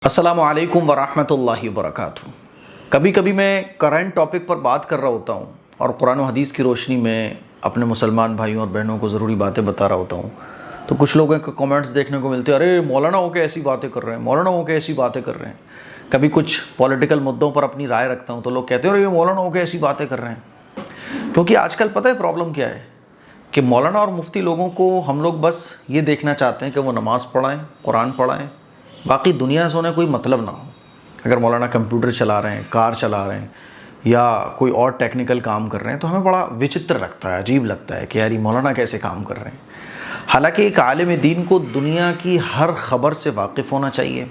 अस्सलामु अलैकुम वरहमतुल्लाहि वबरकातुहू। कभी कभी मैं करंट टॉपिक पर बात कर रहा होता हूँ और कुरान और हदीस की रोशनी में अपने मुसलमान भाइयों और बहनों को ज़रूरी बातें बता रहा होता हूँ, तो कुछ लोगों के कमेंट्स देखने को मिलते हैं, अरे मौलाना हो के ऐसी बातें कर रहे हैं, मौलाना हो के ऐसी बातें कर रहे हैं। कभी कुछ पॉलिटिकल मुद्दों पर अपनी राय रखता हूँ तो लोग कहते हैं अरे ये मौलाना हो के ऐसी बातें कर रहे हैं। क्योंकि आजकल पता है प्रॉब्लम क्या है कि मौलाना और मुफ्ती लोगों को हम लोग बस ये देखना चाहते हैं कि वो नमाज़ पढ़ाएँ, कुरान पढ़ाएँ, बाकी दुनिया से उन्हें कोई मतलब ना हो। अगर मौलाना कंप्यूटर चला रहे हैं, कार चला रहे हैं या कोई और टेक्निकल काम कर रहे हैं तो हमें बड़ा विचित्र लगता है, अजीब लगता है कि यार ये मौलाना कैसे काम कर रहे हैं। हालांकि एक आलिम दीन को दुनिया की हर ख़बर से वाकिफ़ होना चाहिए।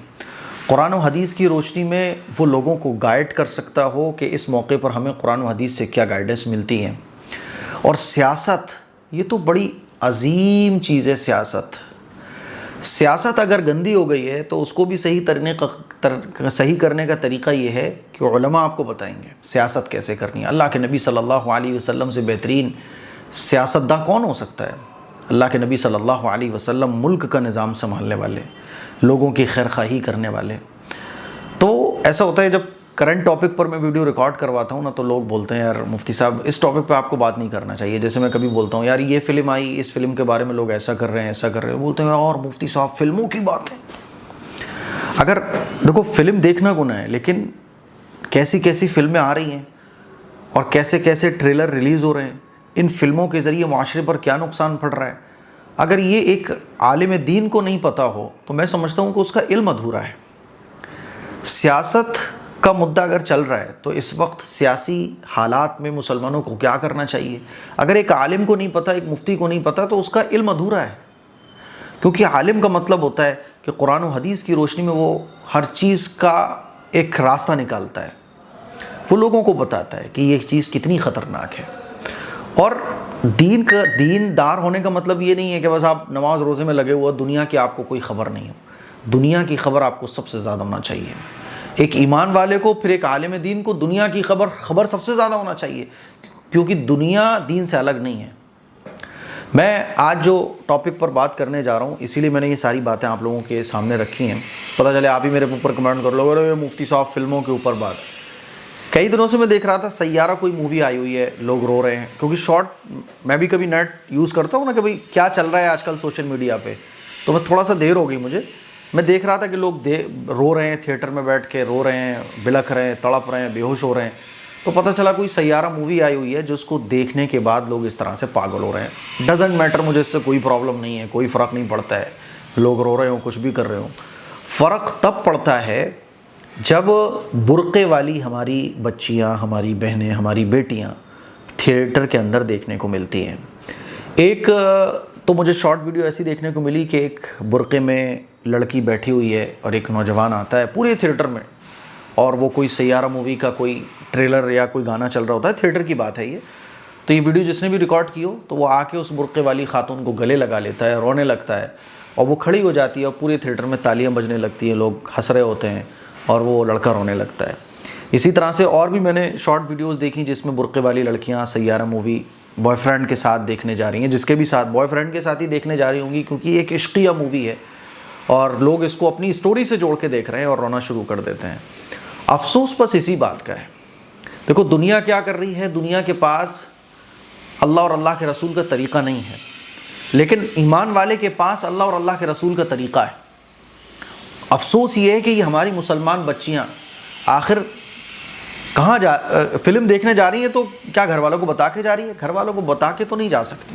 कुरान और हदीस की रोशनी में वो लोगों को गाइड कर सकता हो कि इस मौके पर हमें कुरान और हदीस से क्या गाइडेंस मिलती है। और सियासत, ये तो बड़ी अजीम चीज़ है। सियासत अगर गंदी हो गई है तो उसको भी सही करने का तरीक़ा ये है कि उलमा आपको बताएंगे सियासत कैसे करनी है। अल्लाह के नबी सल्लल्लाहु अलैहि वसल्लम से बेहतरीन सियासतदान कौन हो सकता है। अल्लाह के नबी सल्लल्लाहु अलैहि वसल्लम मुल्क का निज़ाम संभालने वाले, लोगों की खैरख्वाही करने वाले। तो ऐसा होता है जब करंट टॉपिक पर मैं वीडियो रिकॉर्ड करवाता हूँ ना, तो लोग बोलते हैं यार मुफ्ती साहब इस टॉपिक पे आपको बात नहीं करना चाहिए। जैसे मैं कभी बोलता हूँ यार ये फ़िल्म आई, इस फिल्म के बारे में लोग ऐसा कर रहे हैं, ऐसा कर रहे हैं, बोलते हैं और मुफ्ती साहब फिल्मों की बात है। अगर देखो फिल्म देखना गुनाह है, लेकिन कैसी कैसी फिल्में आ रही हैं और कैसे कैसे ट्रेलर रिलीज़ हो रहे हैं, इन फिल्मों के ज़रिए माशरे पर क्या नुकसान पड़ रहा है, अगर ये एक आलिम दीन को नहीं पता हो तो मैं समझता हूँ कि उसका इल्म अधूरा है। सियासत का मुद्दा अगर चल रहा है तो इस वक्त सियासी हालात में मुसलमानों को क्या करना चाहिए, अगर एक आलिम को नहीं पता, एक मुफ्ती को नहीं पता, तो उसका इल्म अधूरा है। क्योंकि आलिम का मतलब होता है कि कुरान और हदीस की रोशनी में वो हर चीज़ का एक रास्ता निकालता है, वो लोगों को बताता है कि ये चीज़ कितनी ख़तरनाक है। और दीनदार होने का मतलब ये नहीं है कि बस आप नमाज रोज़े में लगे हुए, दुनिया की आपको कोई ख़बर नहीं हो। दुनिया की ख़बर आपको सबसे ज़्यादा होना चाहिए। एक ईमान वाले को, फिर एक आलिम दीन को दुनिया की खबर सबसे ज़्यादा होना चाहिए, क्योंकि दुनिया दीन से अलग नहीं है। मैं आज जो टॉपिक पर बात करने जा रहा हूँ इसीलिए मैंने ये सारी बातें आप लोगों के सामने रखी हैं। पता चले आप ही मेरे ऊपर कमेंट कर लो अरे मुफ्ती साहब फिल्मों के ऊपर बात। कई दिनों से मैं देख रहा था सैयारा कोई मूवी आई हुई है, लोग रो रहे हैं, क्योंकि शॉर्ट मैं भी कभी नेट यूज़ करता हूँ ना कि भाई क्या चल रहा है आजकल सोशल मीडिया पे, तो मैं थोड़ा सा देर हो गई मुझे, मैं देख रहा था कि लोग रो रहे हैं, थिएटर में बैठ के रो रहे हैं, बिलख रहे हैं, तड़प रहे हैं, बेहोश हो रहे हैं। तो पता चला कोई सैयारा मूवी आई हुई है जिसको देखने के बाद लोग इस तरह से पागल हो रहे हैं। डजेंट मैटर, मुझे इससे कोई प्रॉब्लम नहीं है, कोई फ़र्क नहीं पड़ता है लोग रो रहे हो, कुछ भी कर रहे हो। फ़र्क तब पड़ता है जब बुर्क़े वाली हमारी बच्चियाँ, हमारी बहनें, हमारी बेटियाँ थिएटर के अंदर देखने को मिलती हैं। एक तो मुझे शॉर्ट वीडियो ऐसी देखने को मिली कि एक बुर्क़े में लड़की बैठी हुई है और एक नौजवान आता है पूरे थिएटर में, और वो कोई सैयारा मूवी का कोई ट्रेलर या कोई गाना चल रहा होता है, थिएटर की बात है ये। तो ये वीडियो जिसने भी रिकॉर्ड की हो तो वो आके उस बुर्क़े वाली खातून को गले लगा लेता है, रोने लगता है, और वो खड़ी हो जाती है और पूरे थिएटर में तालियां बजने लगती हैं, लोग हंस रहे होते हैं और वो लड़का रोने लगता है। इसी तरह से और भी मैंने शॉर्ट वीडियोज़ देखी जिसमें बुर्क़े वाली लड़कियाँ सैयारा मूवी बॉयफ्रेंड के साथ देखने जा रही हैं, जिसके भी साथ बॉयफ्रेंड के साथ ही देखने जा रही होंगी, क्योंकि एक इश्क़िया मूवी है और लोग इसको अपनी स्टोरी से जोड़ के देख रहे हैं और रोना शुरू कर देते हैं। अफसोस बस इसी बात का है। देखो दुनिया क्या कर रही है, दुनिया के पास अल्लाह और अल्लाह के रसूल का तरीक़ा नहीं है, लेकिन ईमान वाले के पास अल्लाह और अल्लाह के रसूल का तरीक़ा है। अफसोस ये है कि ये हमारी मुसलमान बच्चियाँ आखिर कहाँ फिल्म देखने जा रही हैं तो क्या घर वालों को बता के जा रही है? घर वालों को बता के तो नहीं जा सकती,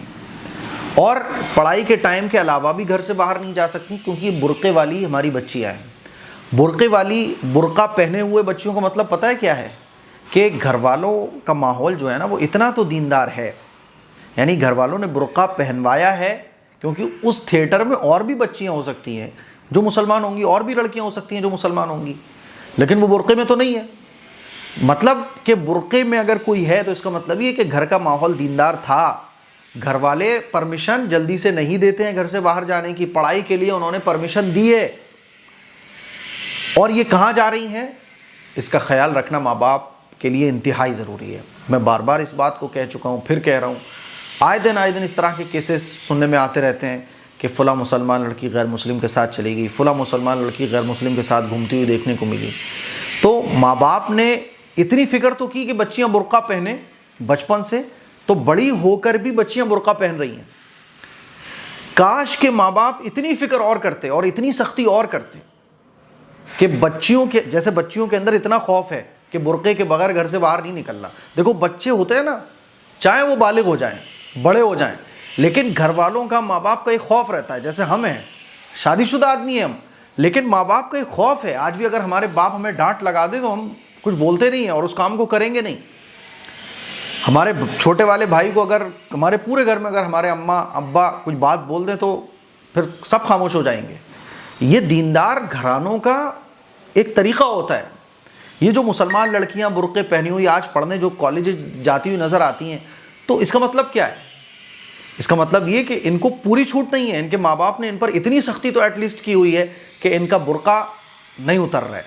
और पढ़ाई के टाइम के अलावा भी घर से बाहर नहीं जा सकती, क्योंकि बुर्क़े वाली हमारी बच्चियाँ हैं। बुर्क़े वाली, बुर्क़ा पहने हुए बच्चियों का मतलब पता है क्या है कि घर वालों का माहौल जो है ना वो इतना तो दीनदार है, यानी घर वालों ने बुर्क़ा पहनवाया है, क्योंकि उस थिएटर में और भी बच्चियाँ हो सकती हैं जो मुसलमान होंगी, और भी लड़कियाँ हो सकती हैं जो मुसलमान होंगी, लेकिन वो बुर्क़े में तो नहीं है। मतलब कि बुर्क़े में अगर कोई है तो इसका मतलब ये कि घर का माहौल दीनदार था, घर वाले परमिशन जल्दी से नहीं देते हैं घर से बाहर जाने की, पढ़ाई के लिए उन्होंने परमिशन दी है, और ये कहाँ जा रही हैं इसका ख्याल रखना माँ बाप के लिए इंतहाई ज़रूरी है। मैं बार बार इस बात को कह चुका हूँ, फिर कह रहा हूँ, आए दिन इस तरह के केसेस सुनने में आते रहते हैं कि फ़ला मुसलमान लड़की गैर मुस्लिम के साथ चली गई, फ़ला मुसलमान लड़की गैर मुस्लिम के साथ घूमती हुई देखने को मिली। तो माँ बाप ने इतनी फ़िक्र तो की कि बच्चियाँ बुर्का पहने बचपन से, तो बड़ी होकर भी बच्चियाँ बुर्का पहन रही हैं। काश के माँ बाप इतनी फ़िक्र और करते और इतनी सख्ती और करते कि बच्चियों के, जैसे बच्चियों के अंदर इतना खौफ है कि बुर्के के बगैर घर से बाहर नहीं निकलना। देखो बच्चे होते हैं ना, चाहे वो बालिग हो जाएं, बड़े हो जाएं, लेकिन घर वालों का, माँ बाप का एक खौफ रहता है। जैसे हम हैं, शादीशुदा आदमी हैं हम, लेकिन माँ बाप का एक खौफ है। आज भी अगर हमारे बाप हमें डांट लगा दे तो हम कुछ बोलते नहीं हैं और उस काम को करेंगे नहीं। हमारे छोटे वाले भाई को अगर हमारे पूरे घर में अगर हमारे अम्मा अब्बा कुछ बात बोल दें तो फिर सब खामोश हो जाएंगे। ये दीनदार घरानों का एक तरीक़ा होता है। ये जो मुसलमान लड़कियां बुर्के पहनी हुई आज पढ़ने जो कॉलेज जाती हुई नज़र आती हैं, तो इसका मतलब क्या है? इसका मतलब ये कि इनको पूरी छूट नहीं है। इनके माँ बाप ने इन पर इतनी सख्ती तो एटलीस्ट की हुई है कि इनका बुर्का नहीं उतर रहा है।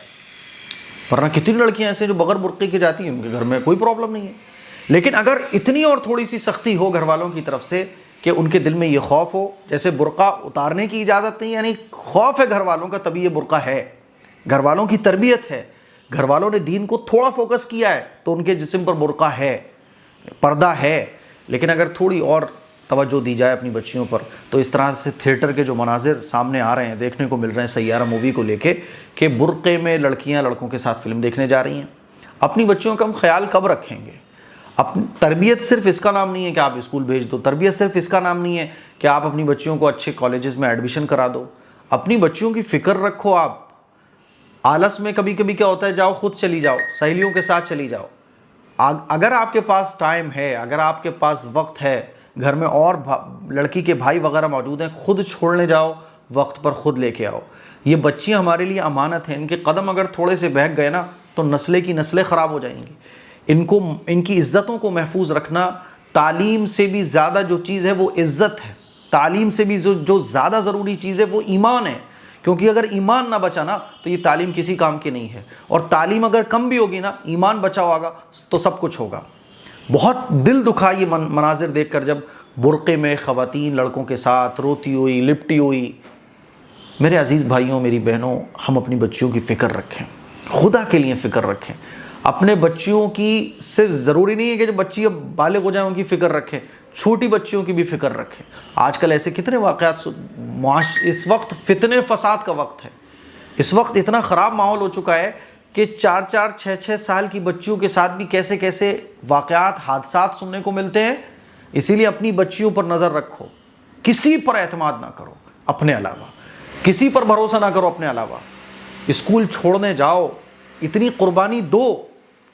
वरना कितनी लड़कियां ऐसे जो बगैर बुर्के की जाती हैं, उनके घर में कोई प्रॉब्लम नहीं है। लेकिन अगर इतनी और थोड़ी सी सख्ती हो घर वालों की तरफ से कि उनके दिल में ये खौफ हो, जैसे बुर्का उतारने की इजाज़त नहीं, यानी खौफ है घर वालों का, तभी ये बुर्का है। घर वालों की तरबियत है, घर वालों ने दीन को थोड़ा फोकस किया है तो उनके जिस्म पर बुर्का है, पर्दा है। लेकिन अगर थोड़ी और तवज्जो दी जाए अपनी बच्चियों पर, तो इस तरह से थिएटर के जो मनाजिर सामने आ रहे हैं, देखने को मिल रहे हैं सैयारा मूवी को लेके, कि बुर्के में लड़कियां लड़कों के साथ फिल्म देखने जा रही हैं। अपनी बच्चियों का हम ख्याल कब रखेंगे? अपनी तरबियत सिर्फ इसका नाम नहीं है कि आप स्कूल भेज दो, तरबियत सिर्फ इसका नाम नहीं है कि आप अपनी बच्चियों को अच्छे कॉलेजेस में एडमिशन करा दो। अपनी बच्चियों की फ़िक्र रखो। आप आलस में कभी कभी क्या होता है, जाओ खुद चली जाओ, सहेलियों के साथ चली जाओ। अगर आपके पास टाइम है, अगर आपके पास वक्त है, घर में और लड़की के भाई वगैरह मौजूद हैं, खुद छोड़ने जाओ, वक्त पर खुद लेके आओ। ये बच्चियां हमारे लिए अमानत हैं। इनके कदम अगर थोड़े से बहक गए ना तो नस्लें की नस्लें ख़राब हो जाएंगी। इनको, इनकी इज़्ज़तों को महफूज रखना, तालीम से भी ज़्यादा जो चीज़ है वो इज़्ज़त है। तालीम से भी जो ज़्यादा ज़रूरी चीज़ है वो ईमान है। क्योंकि अगर ईमान ना बचा ना तो ये तालीम किसी काम की नहीं है। और तालीम अगर कम भी होगी ना, ईमान बचा होगा तो सब कुछ होगा। बहुत दिल दुखा ये मनाजिर देख कर, जब बुर्क़े में ख़वातीन लड़कों के साथ रोती हुई, लिपटी हुई। मेरे अज़ीज़ भाइयों, मेरी बहनों, हम अपनी बच्चियों की फ़िक्र रखें, खुदा के लिए फ़िक्र रखें। अपने बच्चियों की सिर्फ ज़रूरी नहीं है कि जो बच्ची अब बालिग हो जाए उनकी फ़िक्र रखें, छोटी बच्चियों की भी फ़िक्र रखें। आजकल ऐसे कितने वाक़यात, इस वक्त फितने फ़साद का वक्त है। इस वक्त इतना ख़राब माहौल हो चुका है कि 4-4, 6-6 साल की बच्चियों के साथ भी कैसे कैसे वाक़यात, हादसात सुनने को मिलते हैं। इसीलिए अपनी बच्चियों पर नज़र रखो, किसी पर एतमाद ना करो अपने अलावा, किसी पर भरोसा ना करो अपने अलावा। स्कूल छोड़ने जाओ, इतनी कुर्बानी दो,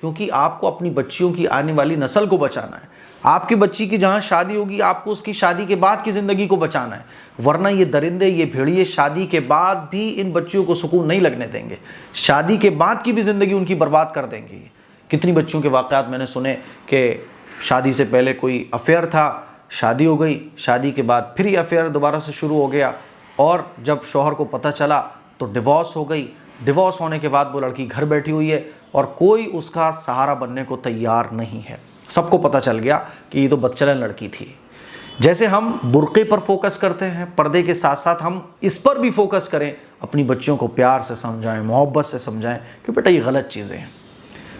क्योंकि आपको अपनी बच्चियों की आने वाली नस्ल को बचाना है। आपकी बच्ची की जहाँ शादी होगी, आपको उसकी शादी के बाद की ज़िंदगी को बचाना है। वरना ये दरिंदे, ये भेड़िए शादी के बाद भी इन बच्चियों को सुकून नहीं लगने देंगे। शादी के बाद की भी ज़िंदगी उनकी बर्बाद कर देंगे। कितनी बच्चियों के वाक़यात मैंने सुने कि शादी से पहले कोई अफेयर था, शादी हो गई, शादी के बाद फिर ये अफेयर दोबारा से शुरू हो गया, और जब शौहर को पता चला तो डिवोर्स हो गई। डिवोर्स होने के बाद वो लड़की घर बैठी हुई है और कोई उसका सहारा बनने को तैयार नहीं है। सबको पता चल गया कि ये तो बदचलन लड़की थी। जैसे हम बुर्के पर फोकस करते हैं, पर्दे के साथ साथ हम इस पर भी फोकस करें, अपनी बच्चियों को प्यार से समझाएं, मोहब्बत से समझाएं कि बेटा ये गलत चीज़ें हैं,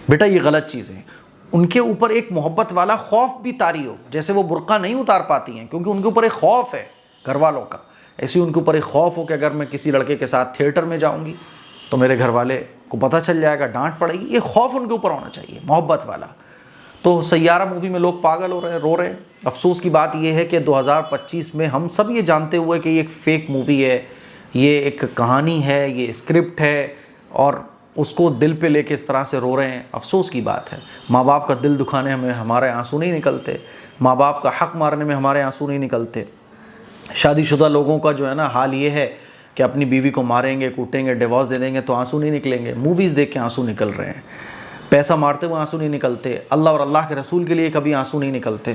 बेटा ये गलत चीज़ें हैं। उनके ऊपर एक मोहब्बत वाला खौफ भी तारी हो। जैसे वो बुर्का नहीं उतार पाती हैं क्योंकि उनके ऊपर एक खौफ है घर वालों का, ऐसे उनके ऊपर एक खौफ हो कि अगर मैं किसी लड़के के साथ थिएटर में जाऊँगी तो मेरे घर वाले को पता चल जाएगा, डांट पड़ेगी। ये खौफ उनके ऊपर होना चाहिए, मोहब्बत वाला। तो सैयारा मूवी में लोग पागल हो रहे हैं, रो रहे हैं। अफसोस की बात यह है कि 2025 में हम सब ये जानते हुए कि ये एक फ़ेक मूवी है, ये एक कहानी है, ये स्क्रिप्ट है, और उसको दिल पे लेके इस तरह से रो रहे हैं। अफसोस की बात है। माँ बाप का दिल दुखाने में हमारे आंसू नहीं निकलते, माँ बाप का हक़ मारने में हमारे आंसू नहीं निकलते। शादीशुदा लोगों का जो है ना हाल ये है कि अपनी बीवी को मारेंगे, कूटेंगे, डिवोर्स दे देंगे तो आंसू नहीं निकलेंगे। मूवीज़ देख के आंसू निकल रहे हैं, पैसा मारते हुए आंसू नहीं निकलते, अल्लाह और अल्लाह के रसूल के लिए कभी आंसू नहीं निकलते।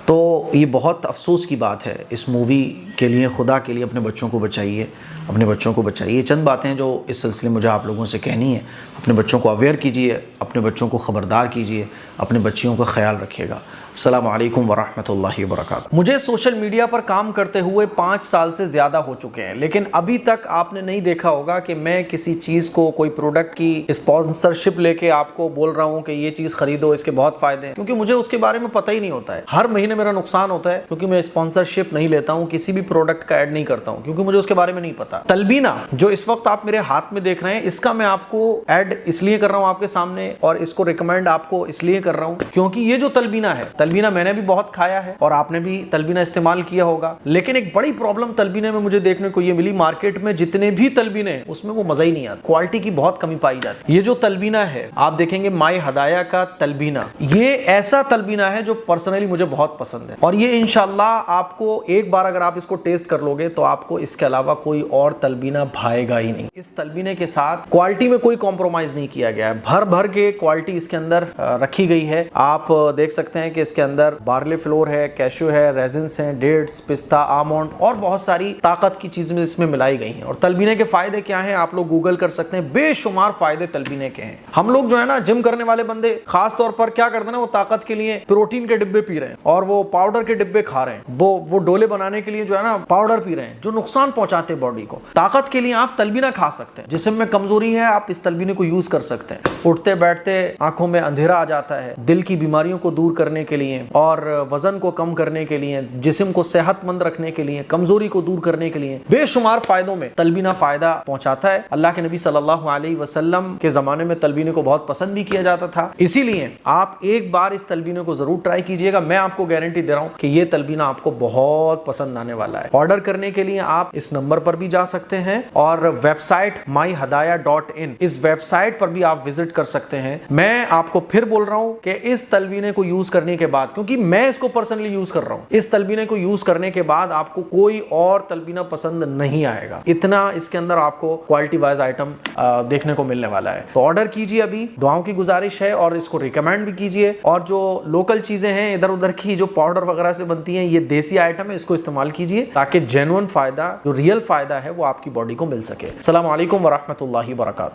तो ये बहुत अफसोस की बात है। इस मूवी के लिए, खुदा के लिए अपने बच्चों को बचाइए, अपने बच्चों को बचाइए। चंद बातें हैं जो इस सिलसिले में मुझे आप लोगों से कहनी है। अपने बच्चों को अवेयर कीजिए, अपने बच्चों को ख़बरदार कीजिए, अपने बच्चियों का ख्याल रखिएगा। अस्सलामु अलैकुम वरहमतुल्लाहि वबरकातुहू। मुझे सोशल मीडिया पर काम करते हुए 5 साल से ज़्यादा हो चुके हैं, लेकिन अभी तक आपने नहीं देखा होगा कि मैं किसी चीज़ को, कोई प्रोडक्ट की स्पॉन्सरशिप लेके आपको बोल रहा हूँ कि ये चीज़ खरीदो, इसके बहुत फ़ायदे हैं, क्योंकि मुझे उसके बारे में पता ही नहीं होता है। हर महीने मेरा नुकसान होता है क्योंकि मैं स्पॉन्सरशिप नहीं लेता हूँ, किसी भी प्रोडक्ट का ऐड नहीं करता हूँ, क्योंकि मुझे उसके बारे में नहीं पता। तलबीना जो इस वक्त आप मेरे हाथ में देख रहे हैं, इसका मैं आपको ऐड इसलिए कर रहा हूँ आपके सामने, और इसको रिकमेंड आपको इसलिए कर रहा हूँ क्योंकि ये जो तलबीना है, तलबीना मैंने भी बहुत खाया है और आपने भी तलबीना इस्तेमाल किया होगा, लेकिन एक बड़ी प्रॉब्लम तलबीने में मुझे देखने को ये मिली, मार्केट में जितने भी तलबीने उसमें वो मजा ही नहीं आता, क्वालिटी की बहुत कमी पाई जाती है। ये जो तलबीना है आप देखेंगे माई हदाया का तलबीना, ये ऐसा तलबीना है जो पर्सनली मुझे बहुत पसंद है, और ये इंशाल्लाह आपको एक बार अगर आप इसको टेस्ट कर लोगे तो आपको इसके अलावा कोई और तलबीना भाएगा ही नहीं। इस तलबीने के साथ क्वालिटी में कोई कॉम्प्रोमाइज नहीं किया गया है, भर भर के क्वालिटी इसके अंदर रखी गई है। आप देख सकते हैं कि इसके अंदर बार्ले फ्लोर है, कैशू है, रेजिन्स हैं, डेट्स, पिस्ता, आमंड और बहुत सारी ताकत की चीजें इसमें मिलाई गई हैं। और तलबीने के फायदे क्या हैं आप लोग गूगल कर सकते हैं, बेशुमार फायदे तलबीने के हैं। हम लोग जो है ना जिम करने वाले बंदे खास तौर पर क्या करते हैं ना, वो ताकत के लिए प्रोटीन के डिब्बे पी रहे हैं और वो पाउडर के डिब्बे खा रहे हैं, वो डोले बनाने के लिए जो है ना पाउडर पी रहे हैं जो नुकसान पहुंचाते हैं बॉडी को। ताकत के लिए आप तलबीना खा सकते हैं, जिस्म में कमजोरी है आप इस तलबीने को यूज कर सकते हैं। उठते बैठते आंखों में अंधेरा आ जाता है, दिल की बीमारियों को दूर करने के लिए और वजन को कम करने के लिए, जिस्म को सेहतमंद रखने के लिए, कमजोरी को दूर करने के लिए बेशुमार फायदों में तलबीना फायदा पहुंचाता है। अल्लाह के नबी सल्लल्लाहु अलैहि वसल्लम के जमाने में तलबीने को बहुत पसंद भी किया जाता था, इसीलिए आप एक बार इस तलबीने को जरूर ट्राई कीजिएगा। मैं आपको गारंटी दे रहा हूं कि ये तलबीना आपको बहुत पसंद आने वाला है। ऑर्डर करने के लिए आप इस नंबर पर भी जा सकते हैं और वेबसाइट myhadaya.in इस वेबसाइट पर भी आप विजिट कर सकते हैं। मैं आपको फिर बोल रहा हूं कि इस तलबीने को यूज करने के बाद, क्योंकि मैं इसको पर्सनली यूज कर रहा हूं, इस तलबीने को यूज करने के बाद आपको कोई और तलबीना पसंद नहीं आएगा, इतना इसके अंदर आपको क्वालिटी वाइज आइटम देखने को मिलने वाला है। तो ऑर्डर कीजिए, अभी दुआओं की गुजारिश है, और इसको रिकमेंड भी कीजिए। और जो लोकल चीजें हैं इधर उधर की जो पाउडर वगैरह से बनती हैं, ये देसी आइटम है, इसको इस्तेमाल कीजिए ताकि जेन्युइन फायदा, जो रियल फायदा है वो आपकी बॉडी को मिल सके। अस्सलामु अलैकुम वरहमतुल्लाहि वबरकातुहू।